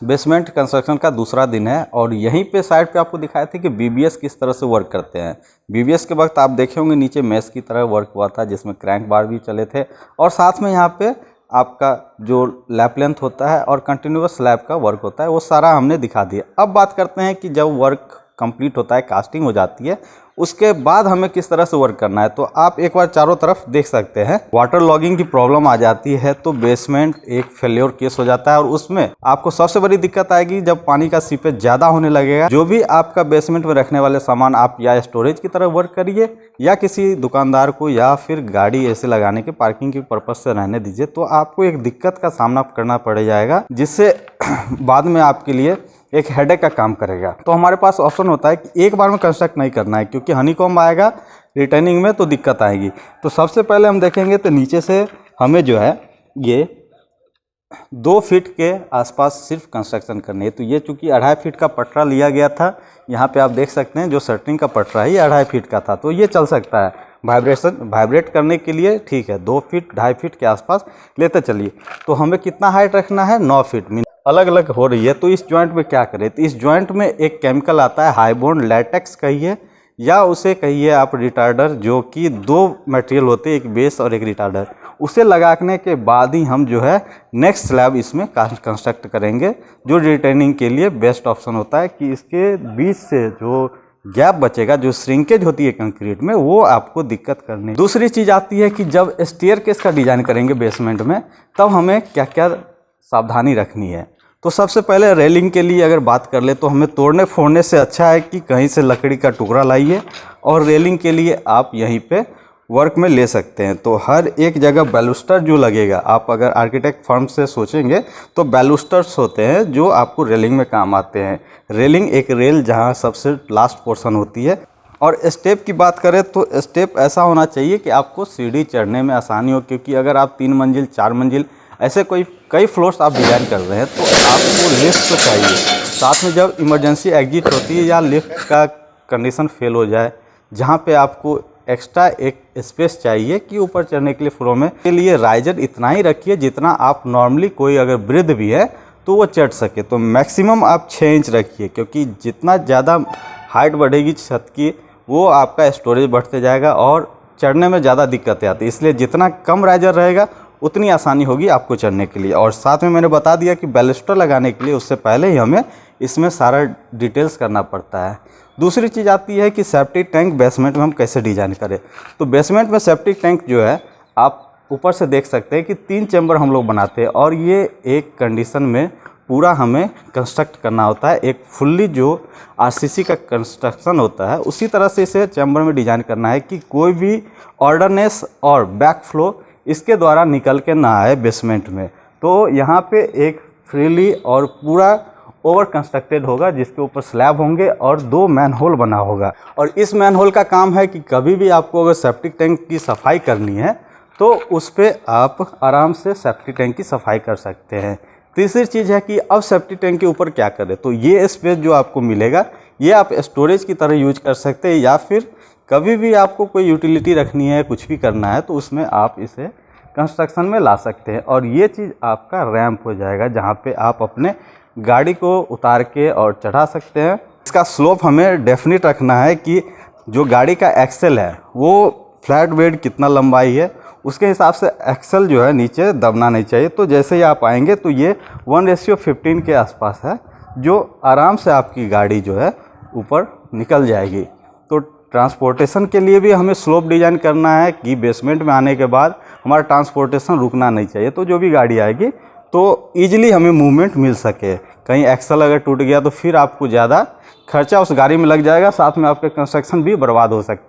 Basement construction का दूसरा दिन है और यहीं पे साइड पे आपको दिखाए थे कि बीबीएस किस तरह से वर्क करते हैं। बीबीएस के वक्त आप देखे होंगे नीचे मेश की तरह वर्क हुआ था जिसमें क्रैंक बार भी चले थे और साथ में यहाँ पे आपका जो लैप लेंथ होता है और कंटिन्यूअस स्लैब का वर्क होता है वो सारा हमने दिखा दिया। अब बात करते हैं कि जब वर्क कंप्लीट होता है, कास्टिंग हो जाती है, उसके बाद हमें किस तरह से वर्क करना है। तो आप एक बार चारों तरफ देख सकते हैं। वाटर लॉगिंग की प्रॉब्लम आ जाती है तो बेसमेंट एक फेल्योर केस हो जाता है और उसमें आपको सबसे बड़ी दिक्कत आएगी जब पानी का सीपेज ज़्यादा होने लगेगा। जो भी आपका बेसमेंट में रखने वाले सामान आप या स्टोरेज की तरह वर्क करिए या किसी दुकानदार को या फिर गाड़ी ऐसे लगाने के पार्किंग के पर्पज से रहने दीजिए, तो आपको एक दिक्कत का सामना करना पड़ जाएगा जिससे बाद में आपके लिए एक हेडेक का काम करेगा। तो हमारे पास ऑप्शन होता है कि एक बार में कंस्ट्रक्ट नहीं करना है क्योंकि हनीकॉम्ब आएगा रिटर्निंग में तो दिक्कत आएगी। तो सबसे पहले हम देखेंगे तो नीचे से हमें जो है ये 2 फीट के आसपास सिर्फ कंस्ट्रक्शन करनी है। तो ये चूँकि 2.5 फीट का पटरा लिया गया था, यहाँ पे आप देख सकते हैं जो शटरिंग का पटरा है ये 2.5 फीट का था, तो ये चल सकता है वाइब्रेट करने के लिए, ठीक है। 2 फीट 2.5 फीट के आसपास लेते चलिए। तो हमें कितना हाइट रखना है, 9 फीट। अलग अलग हो रही है तो इस जॉइंट में क्या करें, तो इस जॉइंट में एक केमिकल आता है हाईबॉन्ड लैटेक्स कहिए या उसे कहिए आप रिटार्डर, जो कि 2 मटेरियल होते हैं, एक बेस और एक रिटार्डर। उसे लगाने के बाद ही हम जो है नेक्स्ट स्लैब इसमें कंस्ट्रक्ट करेंगे, जो रिटेनिंग के लिए बेस्ट ऑप्शन होता है कि इसके बीच से जो गैप बचेगा, जो श्रिंकेज होती है कंक्रीट में, वो आपको दिक्कत करनी। दूसरी चीज़ आती है कि जब स्टेयरकेस का डिज़ाइन करेंगे बेसमेंट में तब हमें क्या क्या सावधानी रखनी है। तो सबसे पहले रेलिंग के लिए अगर बात कर ले तो हमें तोड़ने फोड़ने से अच्छा है कि कहीं से लकड़ी का टुकड़ा लाइए और रेलिंग के लिए आप यहीं पे वर्क में ले सकते हैं। तो हर एक जगह बैलूस्टर जो लगेगा, आप अगर आर्किटेक्ट फर्म से सोचेंगे तो बैलूस्टर्स होते हैं जो आपको रेलिंग में काम आते हैं। रेलिंग एक रेल जहाँ सबसे लास्ट पोर्शन होती है। और स्टेप की बात करें तो स्टेप ऐसा होना चाहिए कि आपको सीढ़ी चढ़ने में आसानी हो, क्योंकि अगर आप 3 मंजिल 4 मंजिल ऐसे कई फ्लोर्स आप डिज़ाइन कर रहे हैं तो आपको लिफ्ट तो चाहिए। साथ में जब इमरजेंसी एग्जिट होती है या लिफ्ट का कंडीशन फेल हो जाए, जहाँ पे आपको एक्स्ट्रा एक स्पेस चाहिए कि ऊपर चढ़ने के लिए फ्लोर में, के लिए राइजर इतना ही रखिए जितना आप नॉर्मली कोई अगर वृद्ध भी है तो वो चढ़ सके। तो मैक्सिमम आप 6 इंच रखिए, क्योंकि जितना ज़्यादा हाइट बढ़ेगी छत की वो आपका स्टोरेज बढ़ते जाएगा और चढ़ने में ज़्यादा दिक्कतें आती है। इसलिए जितना कम राइजर रहेगा उतनी आसानी होगी आपको चढ़ने के लिए। और साथ में मैंने बता दिया कि बैलस्टर लगाने के लिए उससे पहले ही हमें इसमें सारा डिटेल्स करना पड़ता है। दूसरी चीज़ आती है कि सेफ्टी टैंक बेसमेंट में हम कैसे डिज़ाइन करें। तो बेसमेंट में सेफ्टी टैंक जो है आप ऊपर से देख सकते हैं कि 3 चैम्बर हम लोग बनाते हैं और ये एक कंडीशन में पूरा हमें कंस्ट्रक्ट करना होता है। एक फुल्ली जो आरसीसी का कंस्ट्रक्शन होता है उसी तरह से इसे चैम्बर में डिज़ाइन करना है कि कोई भी ऑर्डरनेस और बैक फ्लो इसके द्वारा निकल के ना आए बेसमेंट में। तो यहाँ पे एक फ्रीली और पूरा ओवर कंस्ट्रक्टेड होगा जिसके ऊपर स्लैब होंगे और 2 मैनहोल बना होगा। और इस मैनहोल का काम है कि कभी भी आपको अगर सेप्टिक टैंक की सफाई करनी है तो उस पर आप आराम से सेप्टिक टैंक की सफाई कर सकते हैं। तीसरी चीज़ है कि अब सेप्टिक टैंक के ऊपर क्या करें। तो ये स्पेस जो आपको मिलेगा ये आप स्टोरेज की तरह यूज कर सकते हैं या फिर कभी भी आपको कोई यूटिलिटी रखनी है, कुछ भी करना है तो उसमें आप इसे कंस्ट्रक्शन में ला सकते हैं। और ये चीज़ आपका रैंप हो जाएगा जहाँ पे आप अपने गाड़ी को उतार के और चढ़ा सकते हैं। इसका स्लोप हमें डेफिनेट रखना है कि जो गाड़ी का एक्सेल है वो फ्लैट बेड कितना लंबाई है उसके हिसाब से एक्सेल जो है नीचे दबना नहीं चाहिए। तो जैसे ही आप आएंगे तो ये 1:15 के आसपास है, जो आराम से आपकी गाड़ी जो है ऊपर निकल जाएगी। तो ट्रांसपोर्टेशन के लिए भी हमें स्लोप डिज़ाइन करना है कि बेसमेंट में आने के बाद हमारा ट्रांसपोर्टेशन रुकना नहीं चाहिए। तो जो भी गाड़ी आएगी तो ईजिली हमें मूवमेंट मिल सके। कहीं एक्सल अगर टूट गया तो फिर आपको ज़्यादा खर्चा उस गाड़ी में लग जाएगा, साथ में आपके कंस्ट्रक्शन भी बर्बाद हो सकता है।